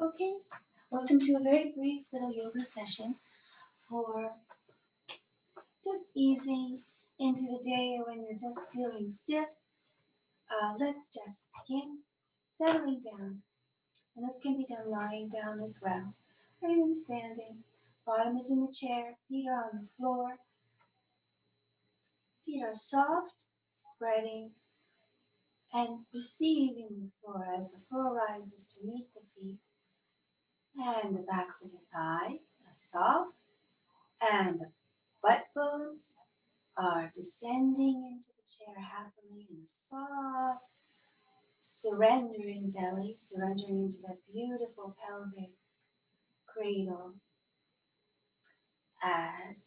Okay, welcome to a very brief little yoga session for just easing into the day when you're just feeling stiff. Let's just begin settling down. And this can be done lying down as well, or even standing. Bottom is in the chair, feet are on the floor. Feet are soft, spreading, and receiving the floor as the floor rises to meet the feet. And the backs of the thighs are soft, and the butt bones are descending into the chair happily in a soft, surrendering belly, surrendering into that beautiful pelvic cradle as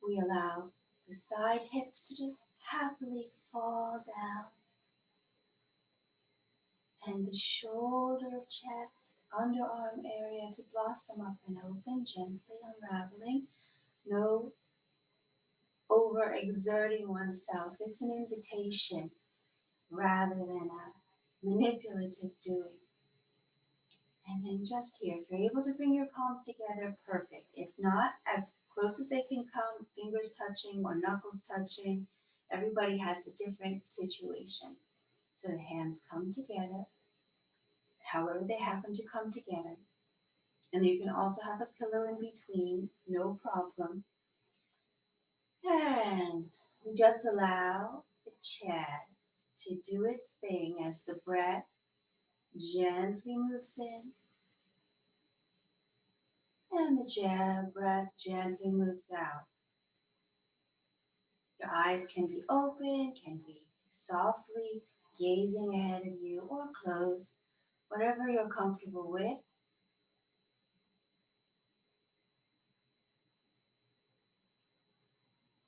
we allow the side hips to just happily fall down and the shoulder, chest, underarm area to blossom up and open, gently unraveling. No overexerting oneself. It's an invitation rather than a manipulative doing. And then just here, if you're able to bring your palms together, perfect. If not, as close as they can come, fingers touching or knuckles touching. Everybody has a different situation. So the hands come together, however they happen to come together. And you can also have a pillow in between, no problem. And we just allow the chest to do its thing as the breath gently moves in and the breath gently moves out. Your eyes can be open, can be softly gazing ahead of you or closed, whatever you're comfortable with.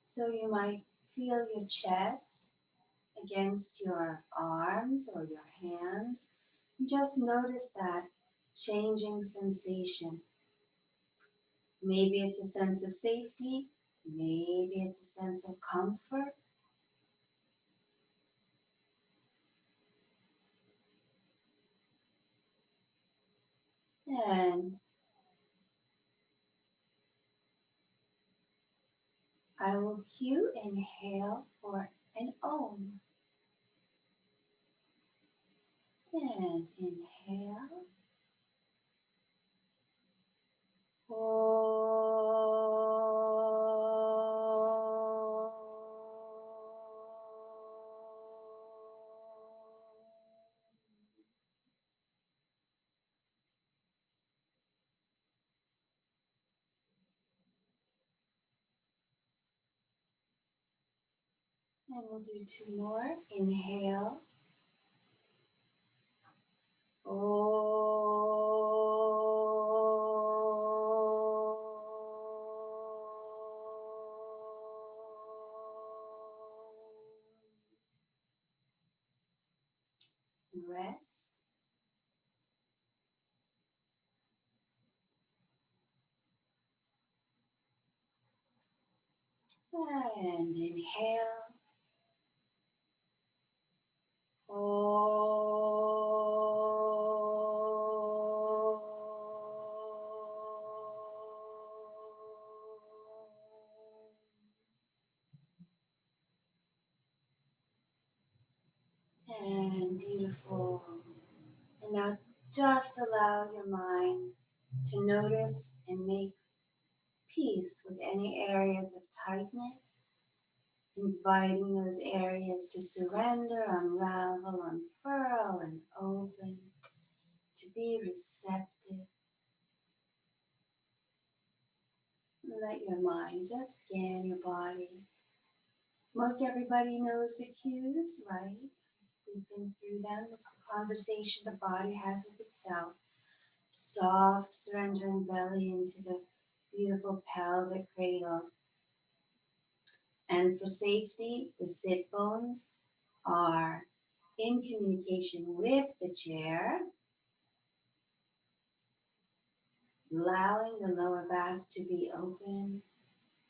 So you might feel your chest against your arms or your hands. Just notice that changing sensation. Maybe it's a sense of safety, maybe it's a sense of comfort. And I will cue inhale for an Om. And inhale. And we'll do two more. Inhale. Rest. And inhale. And beautiful. And now just allow your mind to notice and make peace with any areas of tightness, inviting those areas to surrender, unravel, unfurl, and open, to be receptive. Let your mind just scan your body. Most everybody knows the cues, right? We've been through them. It's the conversation the body has with itself. Soft, surrendering belly into the beautiful pelvic cradle. And for safety, the sit bones are in communication with the chair, allowing the lower back to be open,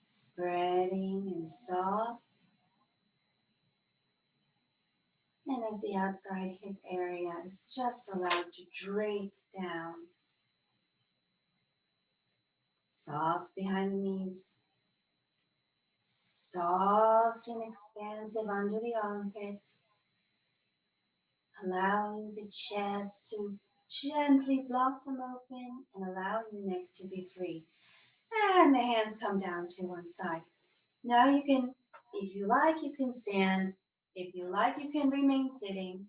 spreading and soft. And as the outside hip area is just allowed to drape down, soft behind the knees, soft and expansive under the armpits, allowing the chest to gently blossom open and allowing the neck to be free. And the hands come down to one side. Now you can, if you like, you can stand. If you like, you can remain sitting.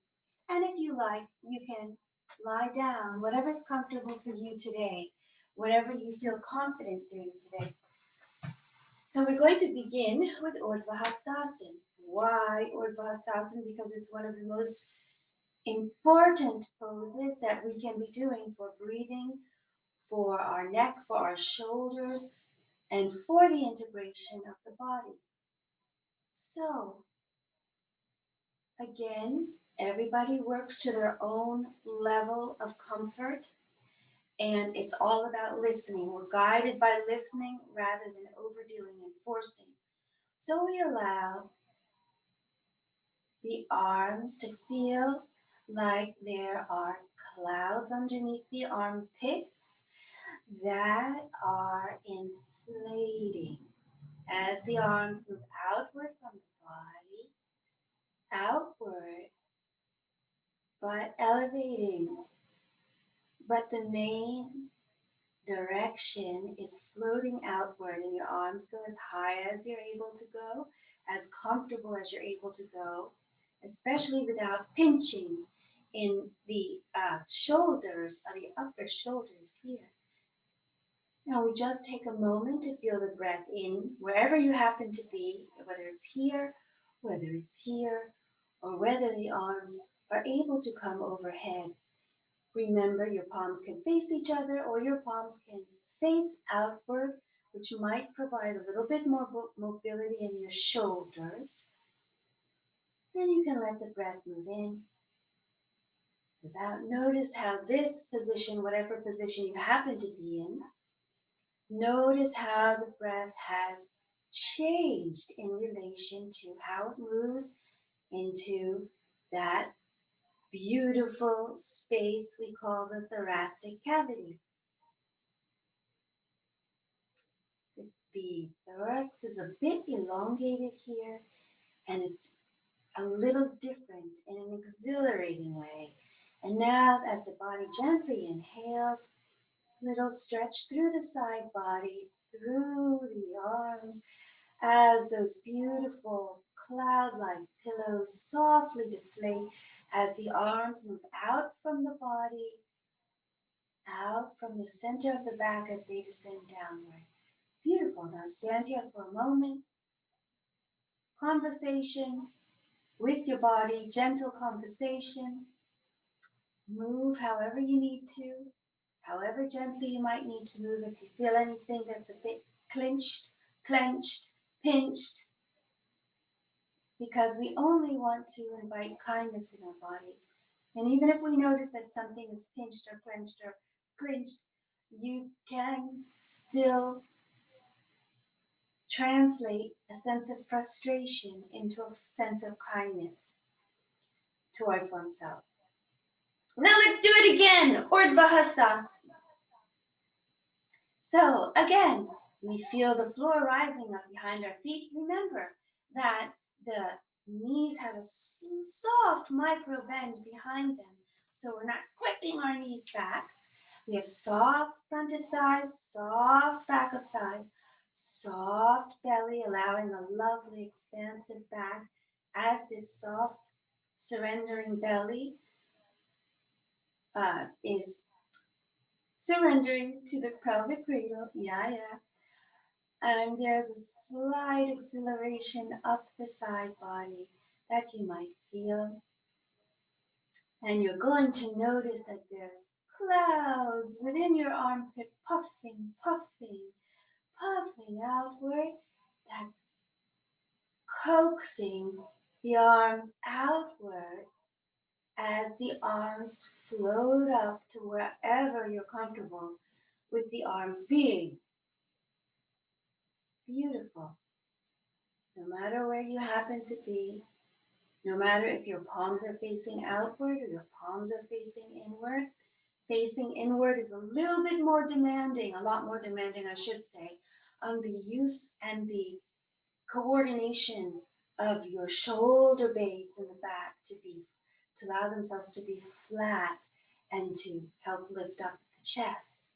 And if you like, you can lie down, whatever's comfortable for you today, whatever you feel confident doing today. So we're going to begin with Urdhva Hastasana. Why Urdhva Hastasana? Because it's one of the most important poses that we can be doing for breathing, for our neck, for our shoulders, and for the integration of the body. So, again, everybody works to their own level of comfort, and it's all about listening. We're guided by listening rather than overdoing and forcing. So we allow the arms to feel like there are clouds underneath the armpits that are inflating as the arms move outward from the body, outward, but elevating. But the main direction is floating outward, and your arms go as high as you're able to go, as comfortable as you're able to go, especially without pinching in the shoulders, the upper shoulders here. Now we just take a moment to feel the breath in wherever you happen to be, whether it's here, or whether the arms are able to come overhead. Remember, your palms can face each other or your palms can face outward, which might provide a little bit more mobility in your shoulders. Then you can let the breath move in. Notice how this position, whatever position you happen to be in, notice how the breath has changed in relation to how it moves into that beautiful space we call the thoracic cavity. The thorax is a bit elongated here, and it's a little different in an exhilarating way. And now, as the body gently inhales, little stretch through the side body, through the arms, as those beautiful cloud-like pillows softly deflate as the arms move out from the body, out from the center of the back as they descend downward. Beautiful. Now stand here for a moment. Conversation with your body, gentle conversation. Move however you need to, however gently you might need to move. If you feel anything that's a bit clenched, pinched, because we only want to invite kindness in our bodies. And even if we notice that something is pinched or clenched, you can still translate a sense of frustration into a sense of kindness towards oneself. Now let's do it again, Urdhva Hastasana. So again, we feel the floor rising up behind our feet. Remember that the knees have a soft micro bend behind them, so we're not whipping our knees back. We have soft fronted thighs, soft back of thighs, soft belly, allowing a lovely expansive back as this soft surrendering belly is surrendering to the pelvic cradle. And there's a slight exhilaration up the side body that you might feel. And you're going to notice that there's clouds within your armpit, puffing outward. That's coaxing the arms outward as the arms float up to wherever you're comfortable with the arms being. Beautiful. No matter where you happen to be, No matter if your palms are facing outward or your palms are facing inward. Facing inward is a little bit more demanding, a lot more demanding, I should say, on the use and the coordination of your shoulder blades in the back to allow themselves to be flat and to help lift up the chest.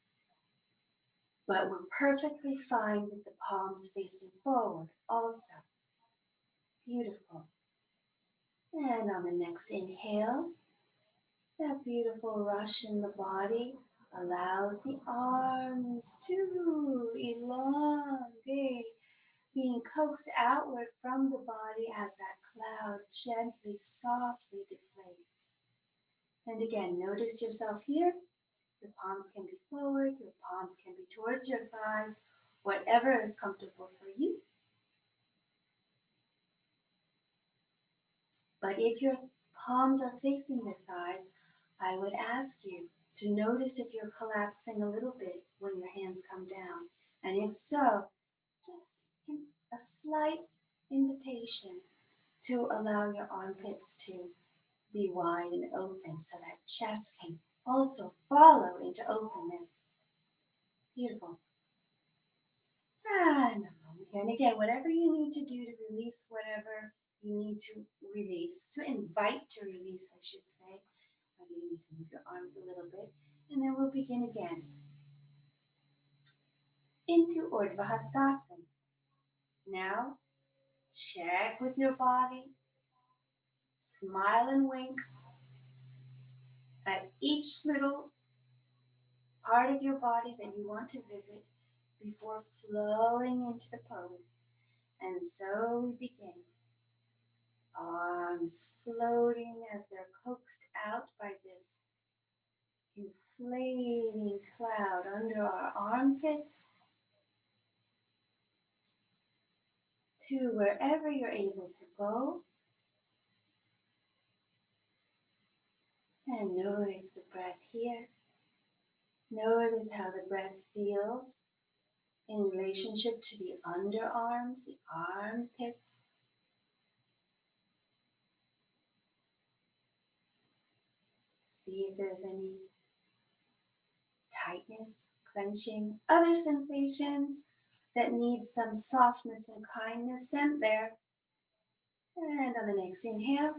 But we're perfectly fine with the palms facing forward also. Beautiful. And on the next inhale, that beautiful rush in the body allows the arms to elongate, being coaxed outward from the body as that cloud gently, softly deflates. And again, notice yourself here. Your palms can be forward, your palms can be towards your thighs, whatever is comfortable for you. But if your palms are facing your thighs, I would ask you to notice if you're collapsing a little bit when your hands come down. And if so, just a slight invitation to allow your armpits to be wide and open so that chest can also follow into openness. Beautiful. And again, whatever you need to do to release whatever you need to release, to invite to release, I should say. Maybe you need to move your arms a little bit. And then we'll begin again into Urdhva Hastasana. Now, check with your body. Smile and wink at each little part of your body that you want to visit before flowing into the pose. And so we begin. Arms floating as they're coaxed out by this inflating cloud under our armpits to wherever you're able to go. And notice the breath here. Notice how the breath feels in relationship to the underarms, the armpits. See if there's any tightness, clenching, other sensations that need some softness and kindness, then there. And on the next inhale,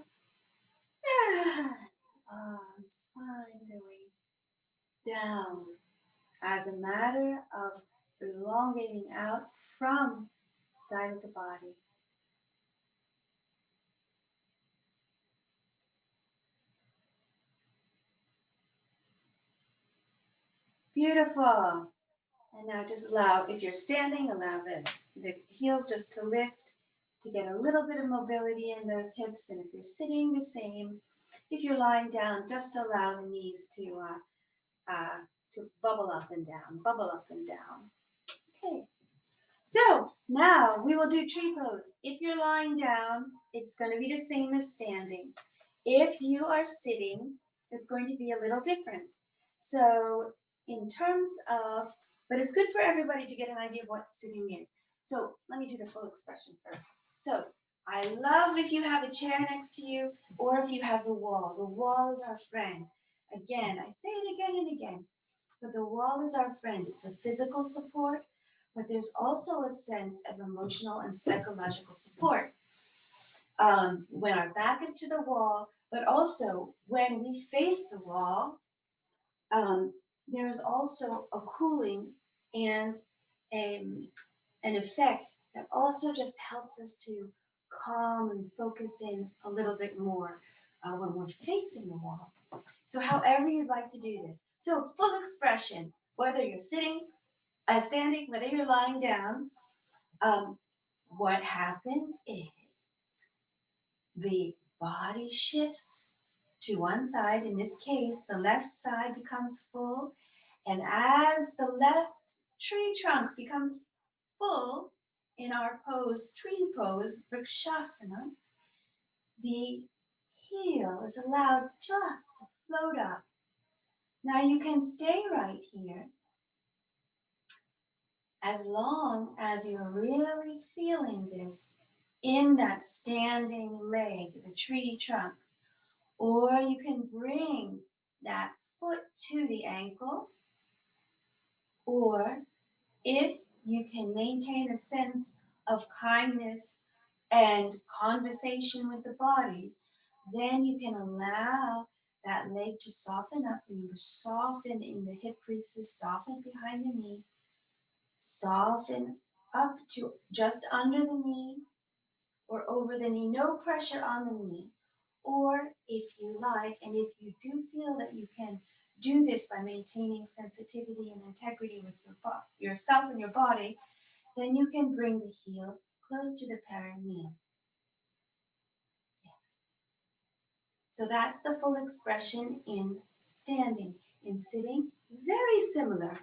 arms find their way down as a matter of elongating out from the side of the body. Beautiful. And now just allow, if you're standing, allow the heels just to lift to get a little bit of mobility in those hips. And if you're sitting, the same. If you're lying down, just allow the knees to bubble up and down, bubble up and down. Okay. So now we will do tree pose. If you're lying down, it's going to be the same as standing. If you are sitting, it's going to be a little different. So in terms of, but it's good for everybody to get an idea of what sitting is. So let me do the full expression first. So I love if you have a chair next to you or if you have the wall. The wall is our friend. Again, I say it again and again, but the wall is our friend. It's a physical support, but there's also a sense of emotional and psychological support. When our back is to the wall, but also when we face the wall, there's also a cooling and an effect that also just helps us to calm and focus in a little bit more when we're facing the wall. So however you'd like to do this. So full expression, whether you're sitting, standing, whether you're lying down, what happens is the body shifts to one side. In this case, the left side becomes full. And as the left tree trunk becomes full in our pose, tree pose, Vrikshasana, the heel is allowed just to float up. Now you can stay right here as long as you're really feeling this in that standing leg, the tree trunk. Or you can bring that foot to the ankle. Or if you can maintain a sense of kindness and conversation with the body, then you can allow that leg to soften up. And you soften in the hip creases, soften behind the knee, soften up to just under the knee or over the knee, no pressure on the knee. Or if you like, and if you do feel that you can do this by maintaining sensitivity and integrity with yourself and your body, then you can bring the heel close to the perineum. Yes. So that's the full expression in standing. In sitting, very similar.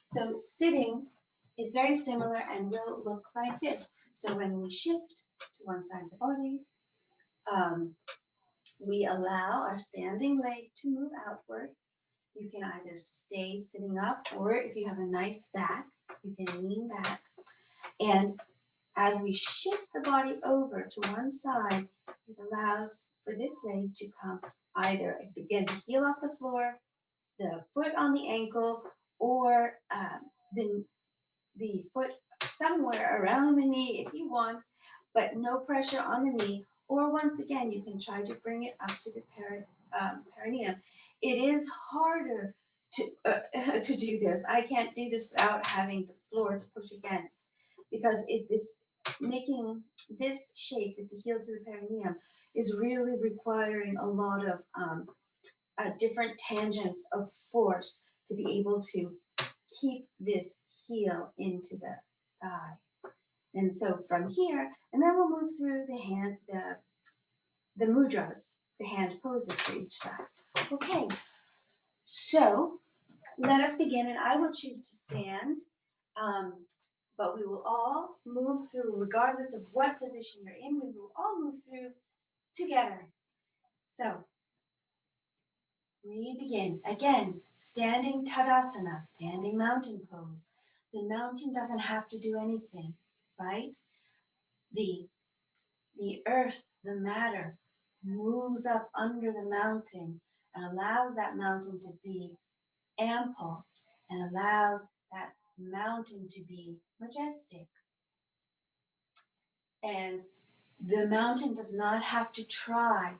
So sitting is very similar and will look like this. So when we shift to one side of the body, we allow our standing leg to move outward. You can either stay sitting up, or if you have a nice back, you can lean back. And as we shift the body over to one side, it allows for this leg to come either, again, the heel off the floor, the foot on the ankle, or the foot somewhere around the knee if you want, but no pressure on the knee. Or once again, you can try to bring it up to the perineum. It is harder to do this. I can't do this without having the floor to push against, because making this shape with the heel to the perineum is really requiring a lot of different tangents of force to be able to keep this heel into the thigh. And so from here, and then we'll move through the mudras, the hand poses for each side. Okay, so let us begin, and I will choose to stand, but we will all move through, regardless of what position you're in, we will all move through together. So we begin. Again, standing Tadasana, standing mountain pose. The mountain doesn't have to do anything, right? The earth, the matter, moves up under the mountain and allows that mountain to be ample and allows that mountain to be majestic. And the mountain does not have to try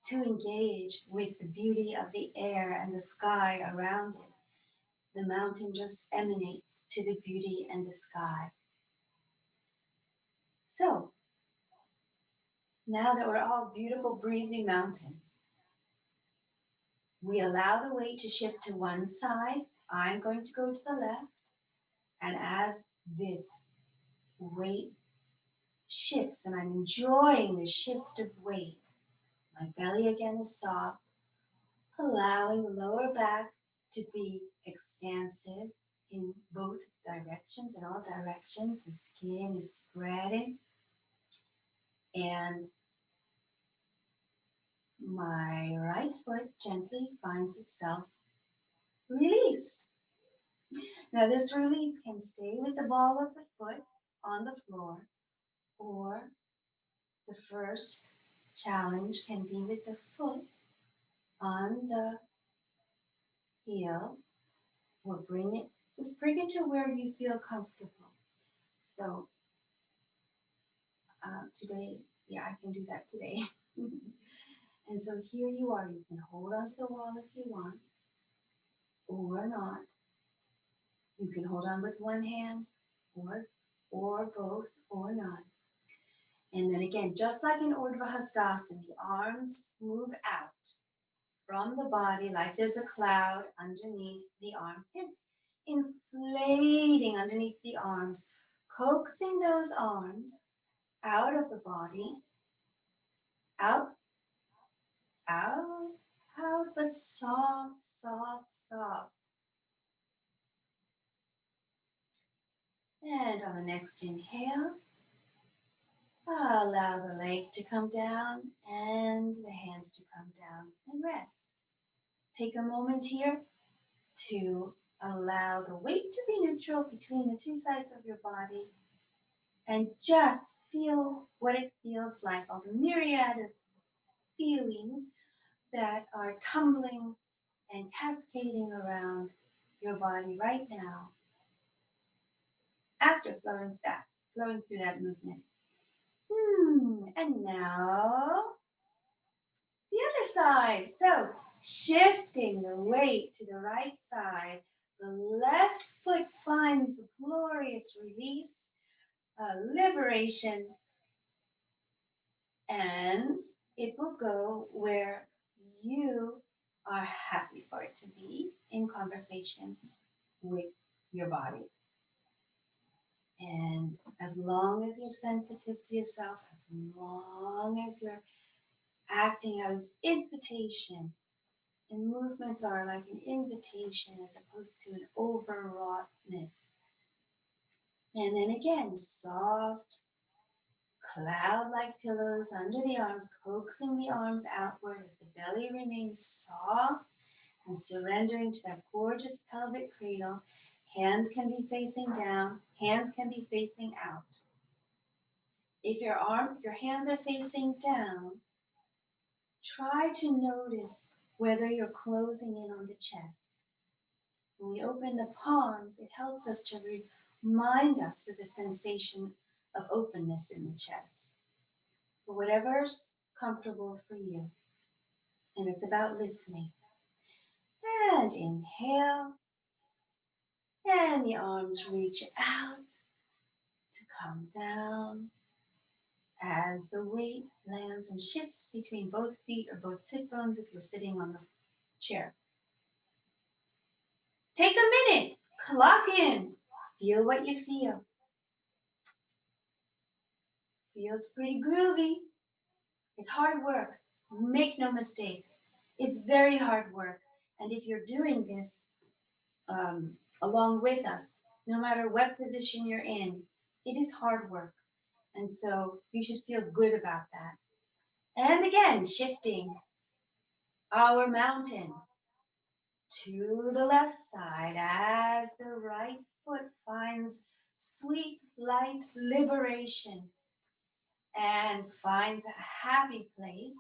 to engage with the beauty of the air and the sky around it. The mountain just emanates to the beauty and the sky. So, now that we're all beautiful, breezy mountains, we allow the weight to shift to one side. I'm going to go to the left. And as this weight shifts, and I'm enjoying the shift of weight, my belly again is soft, allowing the lower back to be expansive in both directions, in all directions. The skin is spreading. And my right foot gently finds itself released. Now this release can stay with the ball of the foot on the floor, or the first challenge can be with the foot on the heel, or just bring it to where you feel comfortable. So today, yeah, I can do that today. And so here you are. You can hold onto the wall if you want, or not. You can hold on with one hand, or both, or none. And then again, just like in Urdhva Hastasana, the arms move out from the body like there's a cloud underneath the armpits, inflating underneath the arms, coaxing those arms out of the body, out, out, out, but soft, soft, soft. And on the next inhale, allow the leg to come down and the hands to come down and rest. Take a moment here to allow the weight to be neutral between the two sides of your body, and just feel what it feels like, all the myriad of feelings that are tumbling and cascading around your body right now after flowing through that movement. And now the other side. So shifting the weight to the right side, the left foot finds glorious release, liberation, and it will go where you are happy for it to be in conversation with your body. And as long as you're sensitive to yourself, as long as you're acting out of invitation, and movements are like an invitation as opposed to an overwroughtness. And then again, soft, cloud-like pillows under the arms, coaxing the arms outward as the belly remains soft and surrendering to that gorgeous pelvic cradle. Hands can be facing down, hands can be facing out. If your hands are facing down, try to notice whether you're closing in on the chest. When we open the palms, it helps us to remind us with a sensation of openness in the chest. But whatever's comfortable for you. And it's about listening. And inhale. And the arms reach out to come down as the weight lands and shifts between both feet or both sit bones if you're sitting on the chair. Take a minute, clock in, feel what you feel. Feels pretty groovy. It's hard work, make no mistake. It's very hard work. And if you're doing this along with us, no matter what position you're in, it is hard work. And so you should feel good about that. And again, shifting our mountain to the left side as the right foot finds sweet, light liberation and finds a happy place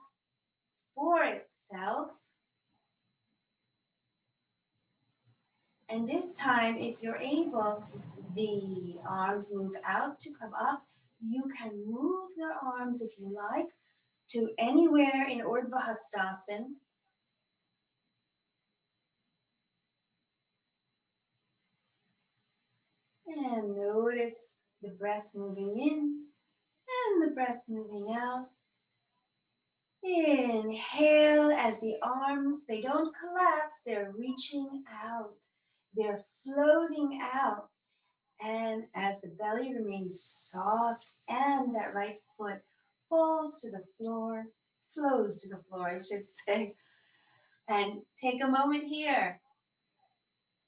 for itself. And this time, if you're able, the arms move out to come up. You can move your arms, if you like, to anywhere in Urdhva Hastasana. And notice the breath moving in and the breath moving out. Inhale as the arms, they don't collapse, they're reaching out. They're floating out. And as the belly remains soft and that right foot falls to the floor, flows to the floor, I should say. And take a moment here.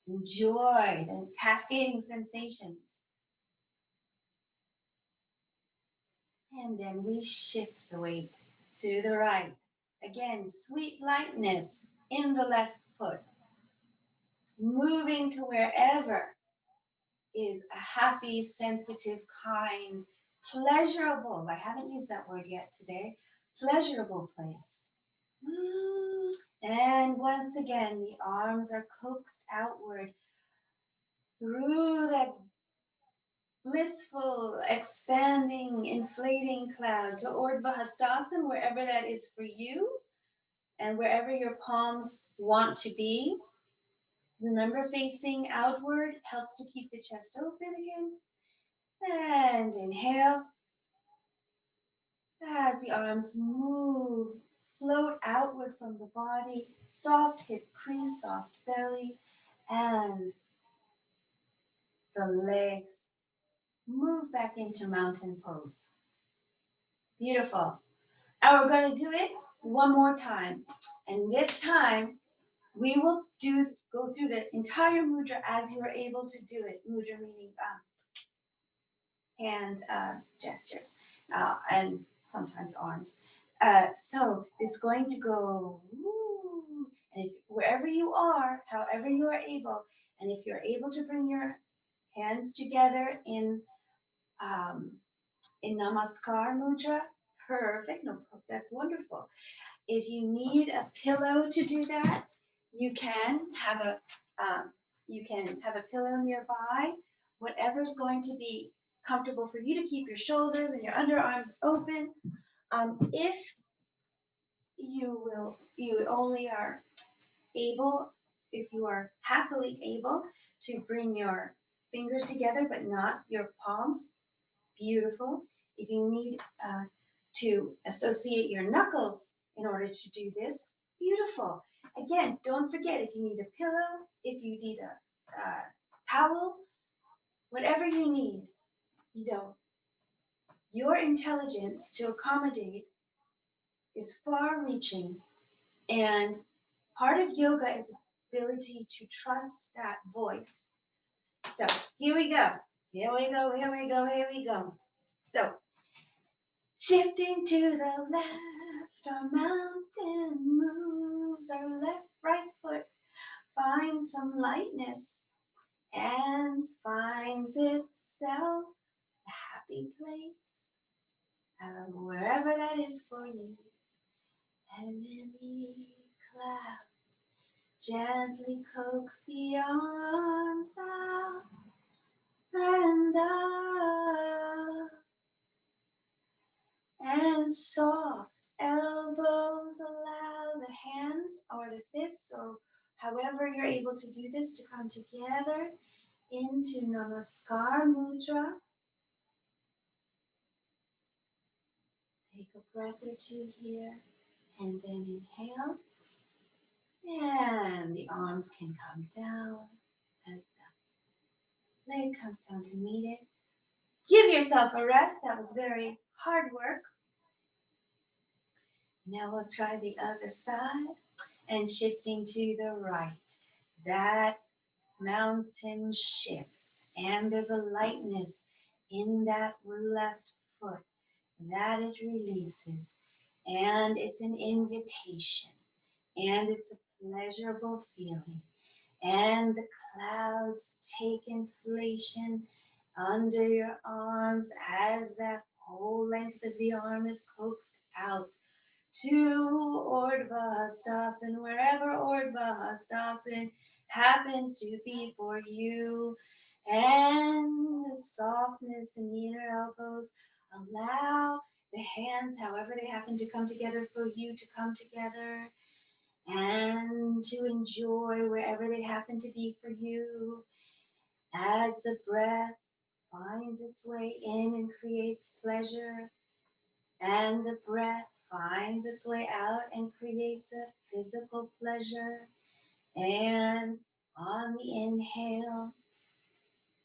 Enjoy the cascading sensations. And then we shift the weight to the right. Again, sweet lightness in the left foot. Moving to wherever is a happy, sensitive, kind, pleasurable, I haven't used that word yet today, pleasurable place. And once again, the arms are coaxed outward through that blissful, expanding, inflating cloud to Urdhva Hastasana, wherever that is for you and wherever your palms want to be. Remember, facing outward helps to keep the chest open again. And inhale as the arms move, float outward from the body, soft hip crease, soft belly, and the legs move back into mountain pose. Beautiful. And we're going to do it one more time. And this time, we will go through the entire mudra as you are able to do it. Mudra meaning hand gestures and sometimes arms. So it's going to go, woo, and if, wherever you are, however you are able, and if you're able to bring your hands together in in Namaskar Mudra, perfect. No, that's wonderful. If you need a pillow to do that, you can have a pillow nearby. Whatever's going to be comfortable for you to keep your shoulders and your underarms open. If you only are able, if you are happily able to bring your fingers together but not your palms, beautiful. If you need to associate your knuckles in order to do this, beautiful. Again, don't forget, if you need a pillow, if you need a towel, whatever you need, your intelligence to accommodate is far reaching, and part of yoga is the ability to trust that voice. So here we go. Here we go, here we go, here we go. So shifting to the left, our mountain moves, our left, right foot finds some lightness and finds itself a happy place, wherever that is for you. And then the clouds gently coax the arms out and up, and soft elbows allow the hands or the fists or however you're able to do this to come together into Namaskar Mudra. Take a breath or two here and then inhale, and the arms can come down as the leg comes down to meet it. Give yourself a rest. That was very hard work. Now we'll try the other side and shifting to the right. That mountain shifts and there's a lightness in that left foot that it releases, and it's an invitation and it's a pleasurable feeling, and the clouds take inflation under your arms as that whole length of the arm is coaxed out to Urdhva Hastasana, wherever Urdhva Hastasana happens to be for you. And the softness in the inner elbows allow the hands, however they happen to come together for you, to come together and to enjoy wherever they happen to be for you, as the breath finds its way in and creates pleasure, and the breath finds its way out and creates a physical pleasure. And on the inhale,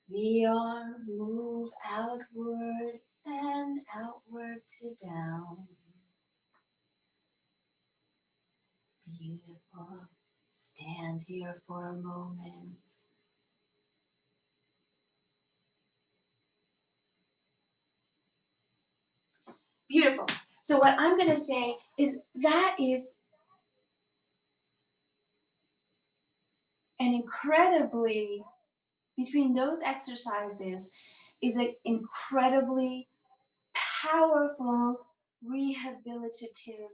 the arms move outward and outward to down. Beautiful. Stand here for a moment. Beautiful. So what I'm going to say is that is an incredibly, between those exercises, is an incredibly powerful rehabilitative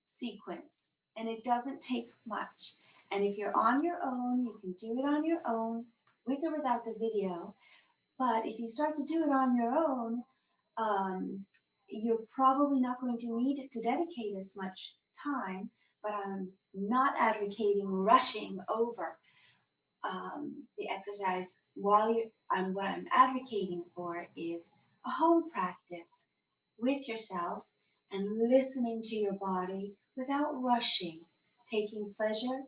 sequence, and it doesn't take much. And if you're on your own, you can do it on your own with or without the video. But if you start to do it on your own, you're probably not going to need to dedicate as much time. But I'm not advocating rushing over the exercise while you're. What I'm advocating for is a home practice with yourself and listening to your body without rushing, taking pleasure,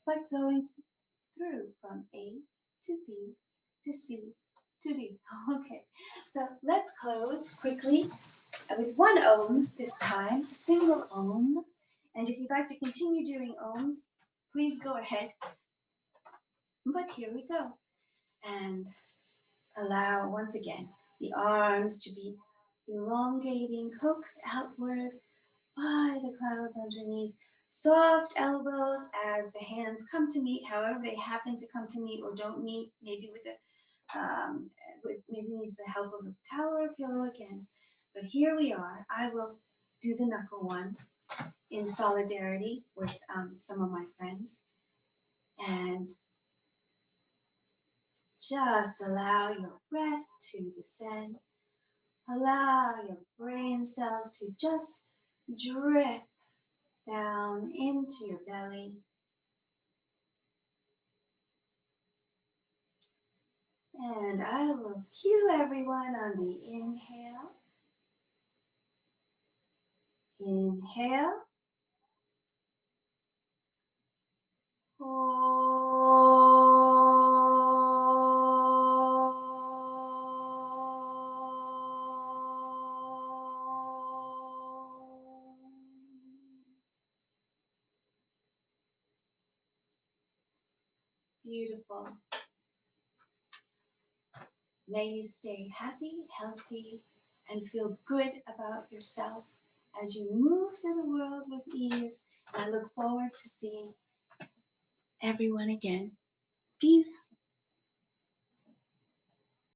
but going through from A to B to C to D. Okay, so let's close quickly with one Om this time, a single Om. And if you'd like to continue doing Oms, please go ahead. But here we go. And allow, once again, the arms to be elongating, coaxed outward by the clouds underneath. Soft elbows as the hands come to meet, however they happen to come to meet or don't meet, maybe with maybe needs the help of a towel or pillow again. But here we are. I will do the knuckle one in solidarity with some of my friends. And just allow your breath to descend. Allow your brain cells to just drip down into your belly. And I will cue everyone on the inhale. Inhale. Beautiful. May you stay happy, healthy, and feel good about yourself as you move through the world with ease. And I look forward to seeing everyone again. Peace.